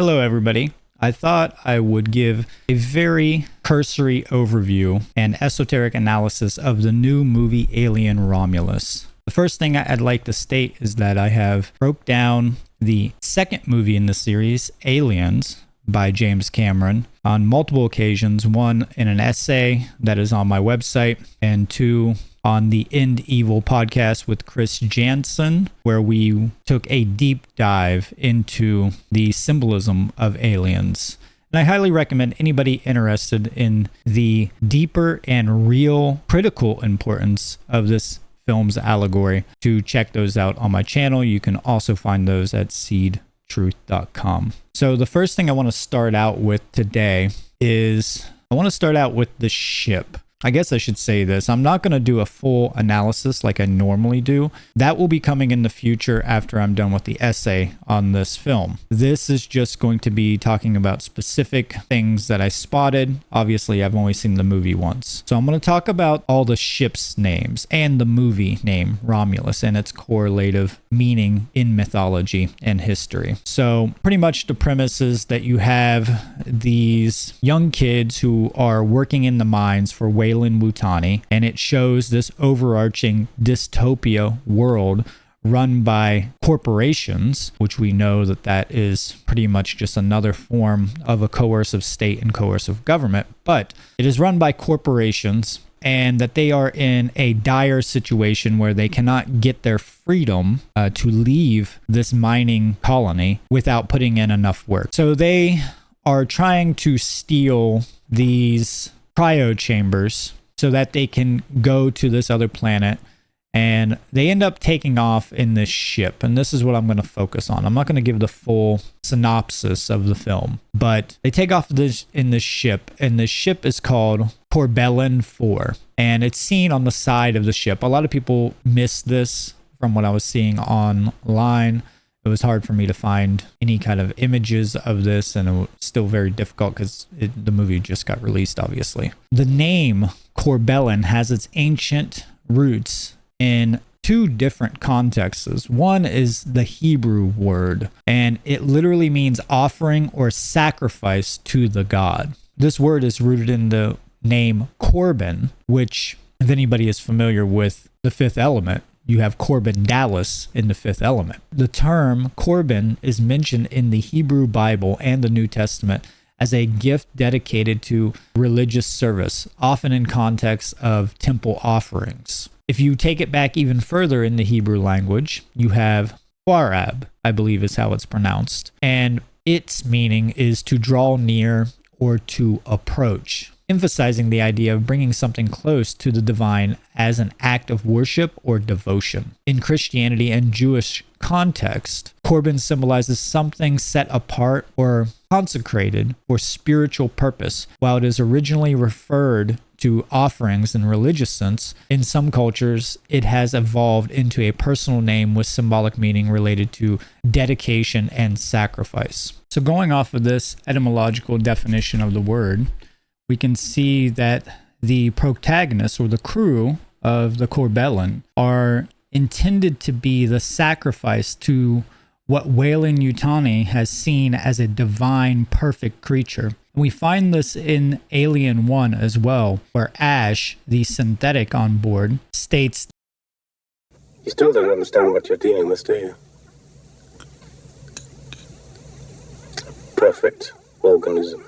Hello, everybody. I thought I would give a very cursory overview and esoteric analysis of the new movie Alien Romulus. The first thing I'd like to state is that I have broke down the second movie in the series, Aliens, by James Cameron, on multiple occasions, one in an essay that is on my website, and two on the End Evil podcast with Chris Jansen, where we took a deep dive into the symbolism of aliens. And I highly recommend anybody interested in the deeper and real critical importance of this film's allegory to check those out on my channel. You can also find those at seedtruth.com. So the first thing I want to start out with today is I want to start out with the ship. I guess I should say this. I'm not going to do a full analysis like I normally do. That will be coming in the future after I'm done with the essay on this film. This is just going to be talking about specific things that I spotted. Obviously, I've only seen the movie once. So I'm going to talk about all the ship's names and the movie name Romulus and its correlative meaning in mythology and history. So pretty much the premise is that you have these young kids who are working in the mines for Weyland-Yutani, and it shows this overarching dystopia world run by corporations, which we know that is pretty much just another form of a coercive state and coercive government, but it is run by corporations, and that they are in a dire situation where they cannot get their freedom to leave this mining colony without putting in enough work. So they are trying to steal these cryo chambers so that they can go to this other planet, and they end up taking off in this ship. And this is what I'm going to focus on. I'm not going to give the full synopsis of the film, but they take off in this ship, and the ship is called Corbellin 4, and it's seen on the side of the ship. A lot of people miss this from what I was seeing online. It was hard for me to find any kind of images of this, and it was still very difficult because the movie just got released, obviously. The name Corbellin has its ancient roots in two different contexts. One is the Hebrew word, and it literally means offering or sacrifice to the god. This word is rooted in the name Corbin, which, if anybody is familiar with the fifth element, you have Corbin Dallas in the fifth element. The term Corbin is mentioned in the Hebrew Bible and the New Testament as a gift dedicated to religious service, often in context of temple offerings. If you take it back even further in the Hebrew language, you have Quarab, I believe is how it's pronounced, and its meaning is to draw near or to approach, emphasizing the idea of bringing something close to the divine as an act of worship or devotion. In Christianity and Jewish context, Corbin symbolizes something set apart or consecrated for spiritual purpose. While it is originally referred to offerings in religious sense, in some cultures it has evolved into a personal name with symbolic meaning related to dedication and sacrifice. So going off of this etymological definition of the word, we can see that the protagonists or the crew of the Corbellin are intended to be the sacrifice to what Weyland-Yutani has seen as a divine, perfect creature. We find this in Alien 1 as well, where Ash, the synthetic on board, states, "You still don't understand what you're dealing with, do you? Perfect organism."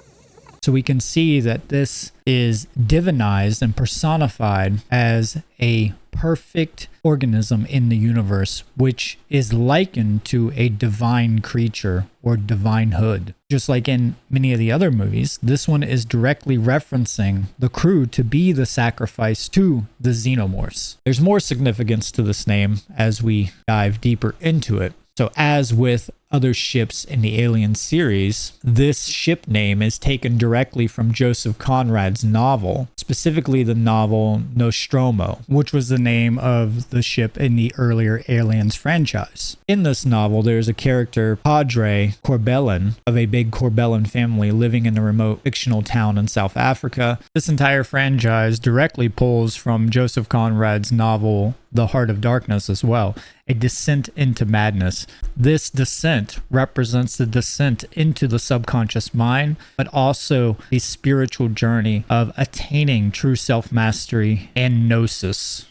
So we can see that this is divinized and personified as a perfect organism in the universe, which is likened to a divine creature or divinehood. Just like in many of the other movies, this one is directly referencing the crew to be the sacrifice to the Xenomorphs. There's more significance to this name as we dive deeper into it. So as with other ships in the Alien series, this ship name is taken directly from Joseph Conrad's novel, specifically the novel Nostromo, which was the name of the ship in the earlier Aliens franchise. In this novel, there's a character, Padre Corbellin, of a big Corbellin family living in a remote fictional town in South Africa. This entire franchise directly pulls from Joseph Conrad's novel The Heart of Darkness as well, a descent into madness. This descent ascent represents the descent into the subconscious mind, but also the spiritual journey of attaining true self-mastery and gnosis.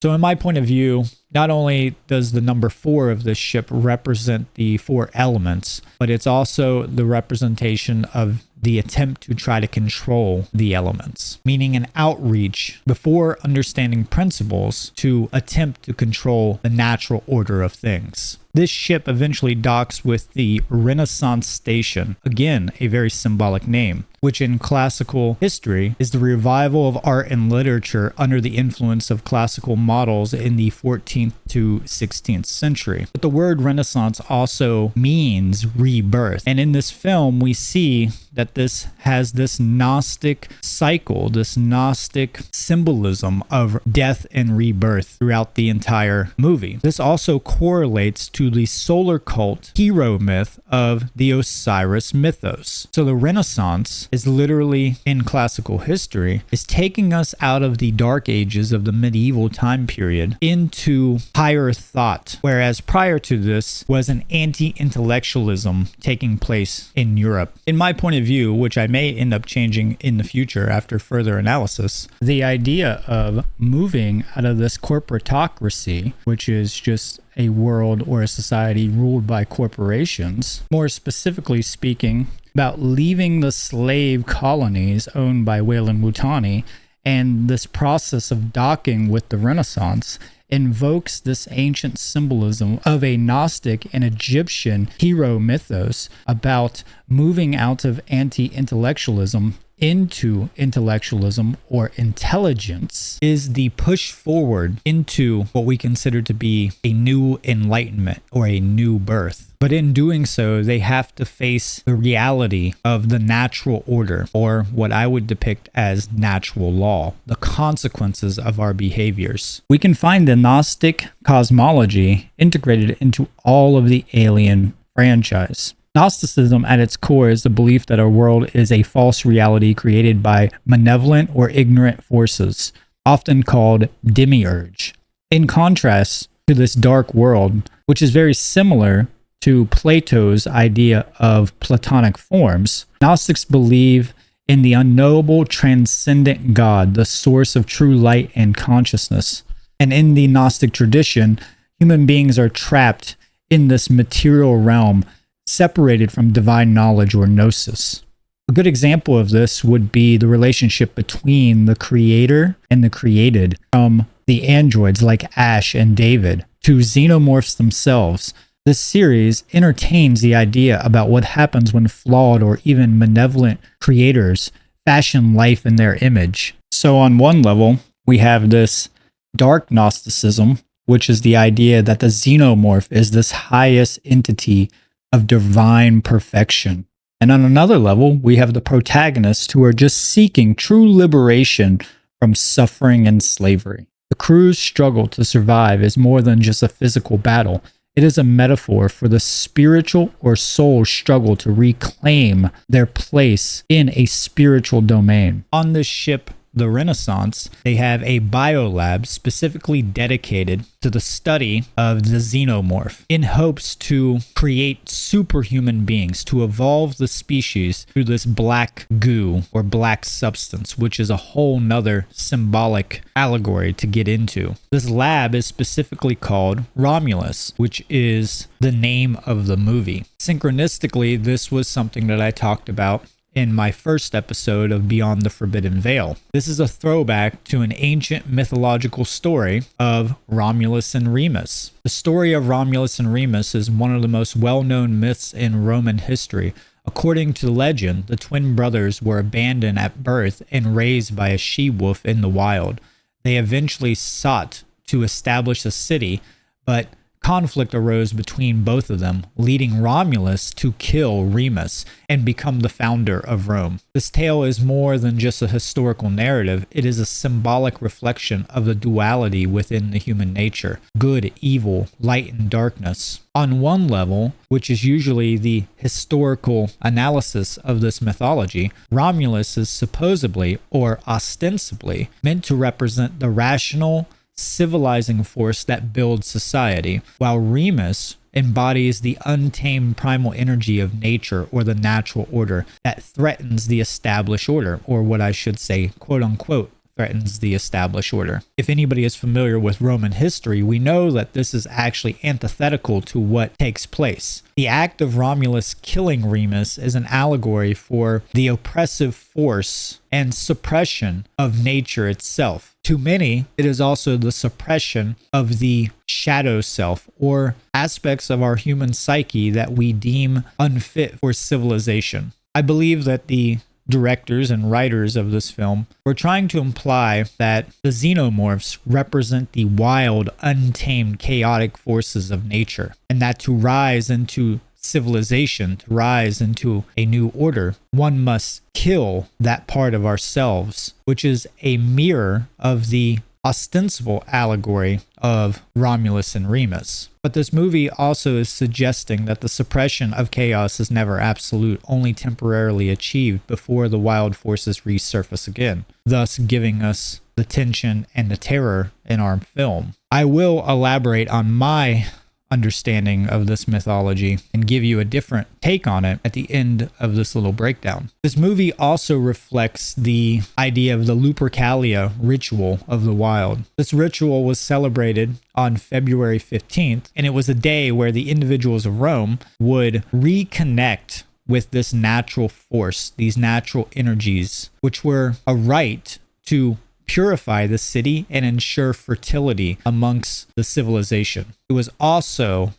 So in my point of view, not only does the number 4 of this ship represent the 4 elements, but it's also the representation of the attempt to try to control the elements, meaning an outreach before understanding principles to attempt to control the natural order of things. This ship eventually docks with the Renaissance Station, again, a very symbolic name, which in classical history is the revival of art and literature under the influence of classical models in the 14th to 16th century. But the word Renaissance also means rebirth. And in this film, we see that this has this Gnostic cycle, this Gnostic symbolism of death and rebirth throughout the entire movie. This also correlates to the solar cult hero myth of the Osiris mythos. So the Renaissance is literally, in classical history, is taking us out of the dark ages of the medieval time period into higher thought, whereas prior to this was an anti-intellectualism taking place in Europe. In my point of view, which I may end up changing in the future after further analysis, the idea of moving out of this corporatocracy, which is just a world or a society ruled by corporations, more specifically speaking, about leaving the slave colonies owned by Weyland-Yutani, and this process of docking with the Renaissance invokes this ancient symbolism of a Gnostic and Egyptian hero mythos about moving out of anti-intellectualism into intellectualism or intelligence, is the push forward into what we consider to be a new enlightenment or a new birth. But in doing so, they have to face the reality of the natural order, or what I would depict as natural law, the consequences of our behaviors. We can find the Gnostic cosmology integrated into all of the Alien franchise. Gnosticism at its core is the belief that our world is a false reality created by malevolent or ignorant forces, often called demiurge. In contrast to this dark world, which is very similar to Plato's idea of Platonic forms, Gnostics believe in the unknowable transcendent God, the source of true light and consciousness. And in the Gnostic tradition, human beings are trapped in this material realm, separated from divine knowledge or gnosis. A good example of this would be the relationship between the creator and the created, from the androids like Ash and David to Xenomorphs themselves. This series entertains the idea about what happens when flawed or even malevolent creators fashion life in their image. So on one level, we have this dark Gnosticism, which is the idea that the Xenomorph is this highest entity of divine perfection. And on another level, we have the protagonists who are just seeking true liberation from suffering and slavery. The crew's struggle to survive is more than just a physical battle. It is a metaphor for the spiritual or soul struggle to reclaim their place in a spiritual domain. On this ship, the Renaissance, they have a biolab specifically dedicated to the study of the xenomorph in hopes to create superhuman beings, to evolve the species through this black goo or black substance, which is a whole nother symbolic allegory to get into. This lab is specifically called Romulus, which is the name of the movie. Synchronistically, this was something that I talked about in my first episode of Beyond the Forbidden Veil. This is a throwback to an ancient mythological story of Romulus and Remus. The story of Romulus and Remus is one of the most well-known myths in Roman history. According to legend, the twin brothers were abandoned at birth and raised by a she-wolf in the wild. They eventually sought to establish a city, but conflict arose between both of them, leading Romulus to kill Remus and become the founder of Rome. This tale is more than just a historical narrative. It is a symbolic reflection of the duality within the human nature: good, evil, light, and darkness. On one level, which is usually the historical analysis of this mythology, Romulus is supposedly, or ostensibly, meant to represent the rational, civilizing force that builds society, while Remus embodies the untamed primal energy of nature or the natural order that threatens the established order, or what I should say, quote unquote, threatens the established order. If anybody is familiar with Roman history, we know that this is actually antithetical to what takes place. The act of Romulus killing Remus is an allegory for the oppressive force and suppression of nature itself. To many, it is also the suppression of the shadow self, or aspects of our human psyche that we deem unfit for civilization. I believe that the directors and writers of this film were trying to imply that the Xenomorphs represent the wild, untamed, chaotic forces of nature, and that to rise into civilization, to rise into a new order, one must kill that part of ourselves, which is a mirror of the ostensible allegory of Romulus and Remus. But this movie also is suggesting that the suppression of chaos is never absolute, only temporarily achieved before the wild forces resurface again, thus giving us the tension and the terror in our film. I will elaborate on my understanding of this mythology and give you a different take on it at the end of this little breakdown. This movie also reflects the idea of the Lupercalia ritual of the wild. This ritual was celebrated on February 15th, and it was a day where the individuals of Rome would reconnect with this natural force, these natural energies, which were a rite to purify the city and ensure fertility amongst the civilization. It was also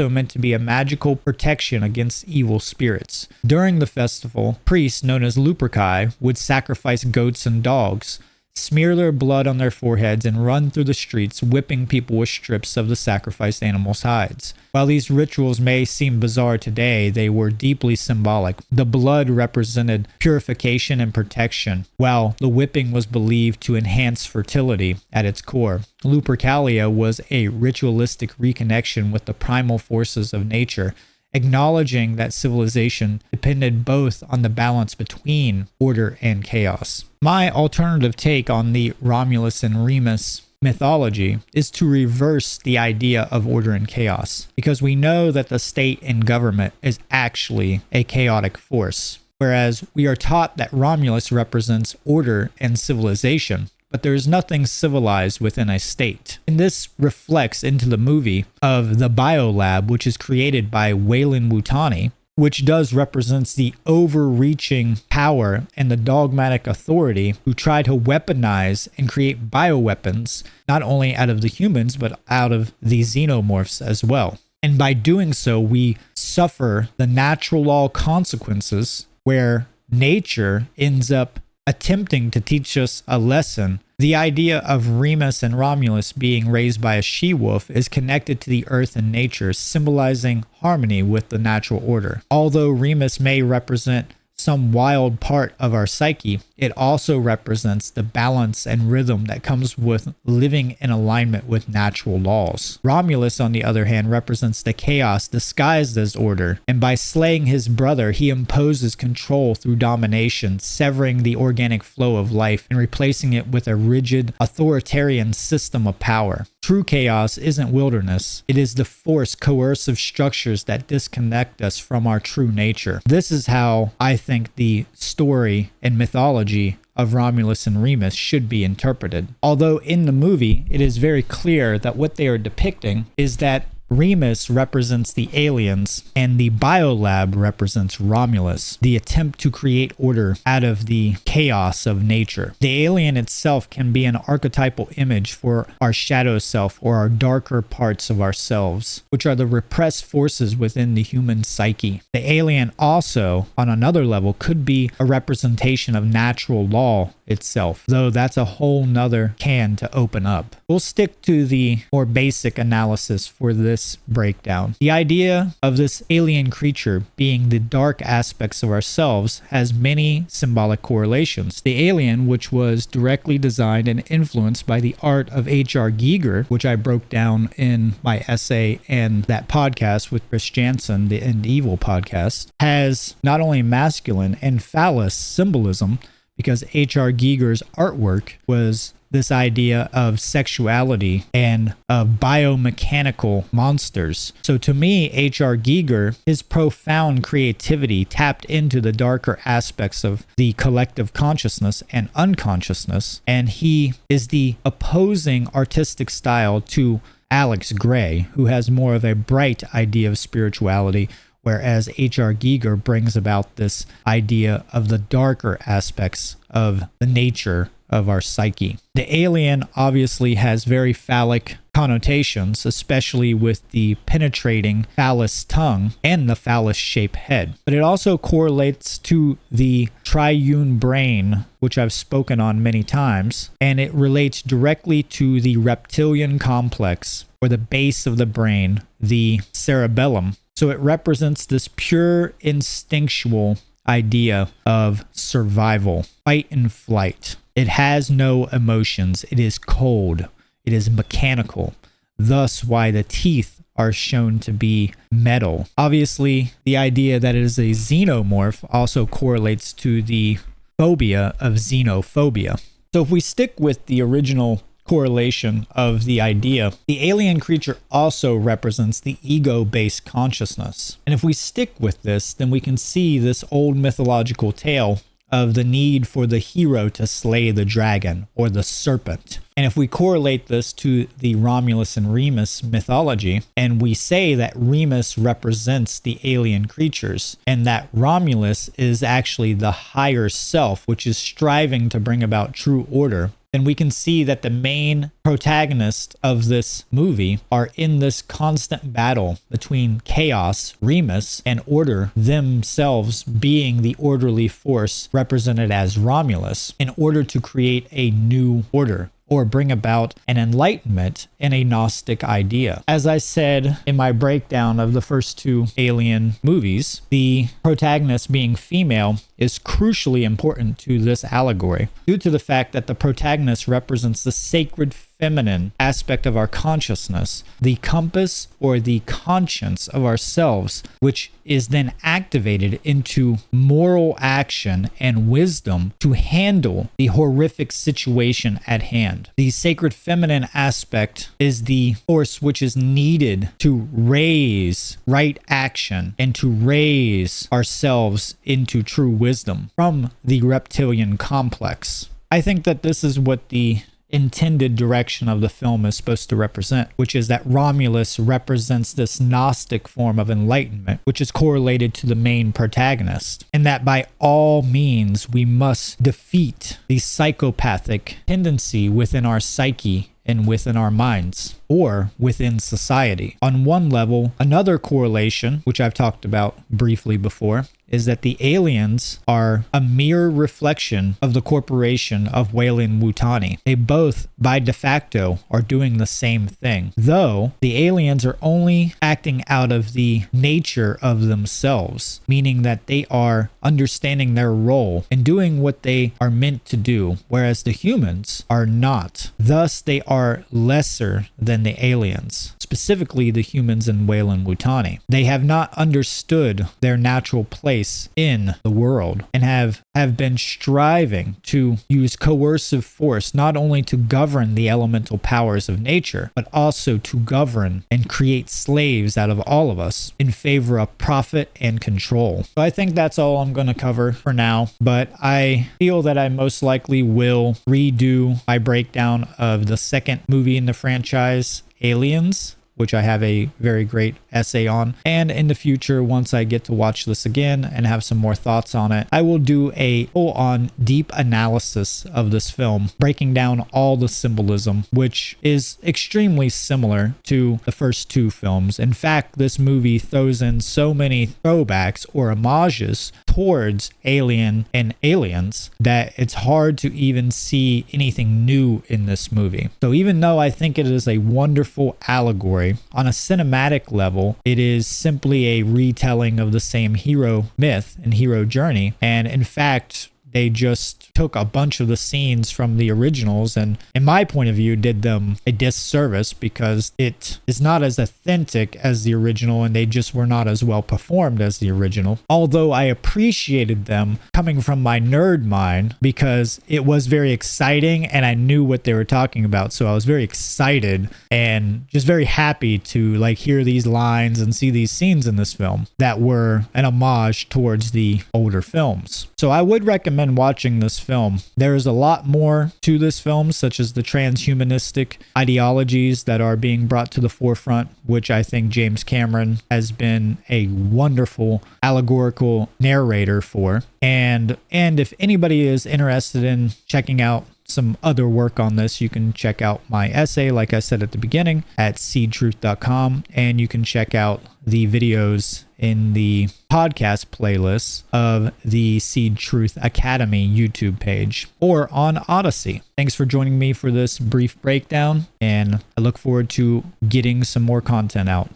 meant to be a magical protection against evil spirits. During the festival, priests known as Luperci would sacrifice goats and dogs, smear their blood on their foreheads, and run through the streets, whipping people with strips of the sacrificed animals' hides. While these rituals may seem bizarre today, they were deeply symbolic. The blood represented purification and protection, while the whipping was believed to enhance fertility at its core. Lupercalia was a ritualistic reconnection with the primal forces of nature, acknowledging that civilization depended both on the balance between order and chaos. My alternative take on the Romulus and Remus mythology is to reverse the idea of order and chaos, because we know that the state and government is actually a chaotic force, whereas we are taught that Romulus represents order and civilization, but there is nothing civilized within a state. And this reflects into the movie of the Biolab, which is created by Weyland-Yutani, which does represents the overreaching power and the dogmatic authority who try to weaponize and create bioweapons, not only out of the humans, but out of the Xenomorphs as well. And by doing so, we suffer the natural law consequences where nature ends up attempting to teach us a lesson. The idea of Remus and Romulus being raised by a she-wolf is connected to the earth and nature, symbolizing harmony with the natural order. Although Remus may represent some wild part of our psyche, it also represents the balance and rhythm that comes with living in alignment with natural laws. Romulus, on the other hand, represents the chaos disguised as order, and by slaying his brother, he imposes control through domination, severing the organic flow of life and replacing it with a rigid, authoritarian system of power. True chaos isn't wilderness. It is the forced, coercive structures that disconnect us from our true nature. This is how I think the story and mythology of Romulus and Remus should be interpreted. Although in the movie, it is very clear that what they are depicting is that Remus represents the aliens and the Biolab represents Romulus, the attempt to create order out of the chaos of nature. The alien itself can be an archetypal image for our shadow self or our darker parts of ourselves, which are the repressed forces within the human psyche. The alien also, on another level, could be a representation of natural law itself, though that's a whole nother can to open up. We'll stick to the more basic analysis for this breakdown. The idea of this alien creature being the dark aspects of ourselves has many symbolic correlations. The alien, which was directly designed and influenced by the art of H.R. Giger, which I broke down in my essay and that podcast with Chris Jansen, the End Evil podcast, has not only masculine and phallus symbolism, because H.R. Giger's artwork was this idea of sexuality and of biomechanical monsters. So to me, H.R. Giger, his profound creativity tapped into the darker aspects of the collective consciousness and unconsciousness, and he is the opposing artistic style to Alex Gray, who has more of a bright idea of spirituality, whereas H.R. Giger brings about this idea of the darker aspects of the nature of our psyche. The alien obviously has very phallic connotations, especially with the penetrating phallus tongue and the phallus-shaped head. But it also correlates to the triune brain, which I've spoken on many times, and it relates directly to the reptilian complex, or the base of the brain, the cerebellum. So it represents this pure instinctual idea of survival, fight and flight. It has no emotions. It is cold. It is mechanical. Thus why the teeth are shown to be metal. Obviously, the idea that it is a xenomorph also correlates to the phobia of xenophobia. So if we stick with the original correlation of the idea, the alien creature also represents the ego-based consciousness. And if we stick with this, then we can see this old mythological tale of the need for the hero to slay the dragon or the serpent. And if we correlate this to the Romulus and Remus mythology, and we say that Remus represents the alien creatures, and that Romulus is actually the higher self, which is striving to bring about true order, then we can see that the main protagonists of this movie are in this constant battle between chaos, Remus, and order, themselves being the orderly force represented as Romulus, in order to create a new order, or bring about an enlightenment in a Gnostic idea. As I said in my breakdown of the first two Alien movies, the protagonist being female is crucially important to this allegory, due to the fact that the protagonist represents the sacred feminine aspect of our consciousness, the compass or the conscience of ourselves, which is then activated into moral action and wisdom to handle the horrific situation at hand. The sacred feminine aspect is the force which is needed to raise right action and to raise ourselves into true wisdom from the reptilian complex. I think that this is what the intended direction of the film is supposed to represent, which is that Romulus represents this Gnostic form of enlightenment, which is correlated to the main protagonist, and that by all means we must defeat the psychopathic tendency within our psyche and within our minds, or within society. On one level, another correlation, which I've talked about briefly before, is that the aliens are a mere reflection of the corporation of Weyland-Yutani. They both, by de facto, are doing the same thing, though the aliens are only acting out of the nature of themselves, meaning that they are understanding their role and doing what they are meant to do, whereas the humans are not. Thus, they are lesser than the aliens, specifically the humans in Weyland-Yutani. They have not understood their natural place in the world and have been striving to use coercive force not only to govern the elemental powers of nature, but also to govern and create slaves out of all of us in favor of profit and control. So I think that's all I'm going to cover for now, but I feel that I most likely will redo my breakdown of the second movie in the franchise, Aliens, which I have a very great essay on. And in the future, once I get to watch this again and have some more thoughts on it, I will do a full-on deep analysis of this film, breaking down all the symbolism, which is extremely similar to the first two films. In fact, this movie throws in so many throwbacks or homages towards Alien and Aliens that it's hard to even see anything new in this movie. So even though I think it is a wonderful allegory, on a cinematic level, it is simply a retelling of the same hero myth and hero journey. And in fact, they just took a bunch of the scenes from the originals and, in my point of view, did them a disservice because it is not as authentic as the original and they just were not as well performed as the original. Although I appreciated them coming from my nerd mind because it was very exciting and I knew what they were talking about. So I was very excited and just very happy to like hear these lines and see these scenes in this film that were an homage towards the older films. So I would recommend watching this film. There is a lot more to this film, such as the transhumanistic ideologies that are being brought to the forefront, which I think James Cameron has been a wonderful allegorical narrator for. And if anybody is interested in checking out some other work on this, you can check out my essay, like I said at the beginning, at seedtruth.com, and you can check out the videos in the podcast playlist of the Seed Truth Academy YouTube page or on Odyssey. Thanks for joining me for this brief breakdown, and I look forward to getting some more content out.